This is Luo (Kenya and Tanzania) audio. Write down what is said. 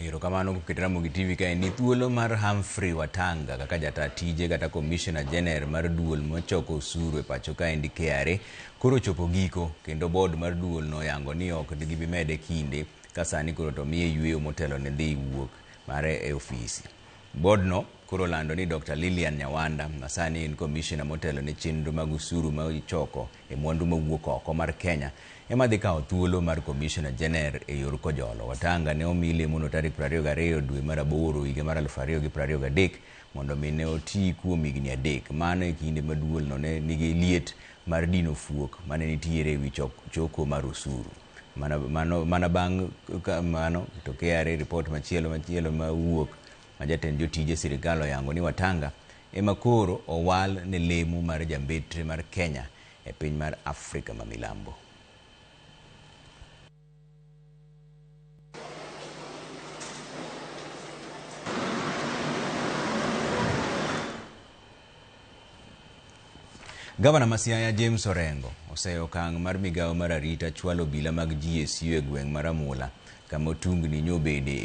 Erokamano kuketera Mugi TV kae ni thuolo mar Humphrey Watanga kaka jata tije kata Commissioner General mar duol mochoko osuru e pacho kae ndi KRA koro chopo giko kendo board mar duol no yango ni ok gibi mede kinde ka sani koro to miye yweyo motelo ne dhi wuok mare e ofisi. Board no koro lando ni Dr. Lilian Nyawanda masani en commissioner motelo ne chenro mag usuru ma ichoko e mwandu mawuok oko mar Kenya ema dhi kawo thuolo mar Commissioner General e yor kojolo. Watanga ne omile mono tarik 22 dwe mar 8 higa mar 2023 mondo mine oti kuom higni 3 mano e kinde ma duol no ne nigi liet mar dino fuok mane nitiere ewi choko mar usuru. Mana bang' mano to KRA report machielo ma wuok majatend jotije sirikal oyango ni Watanga ema koro owal ne lemo mar jambetre mar Kenya e piny mar Afrika ma milambo. Gavana ma Siaya James Orengo oseyo okang' mar migawo mar arita chwalo obila mag GSU e gweng' mar Amula kama otungni nyobede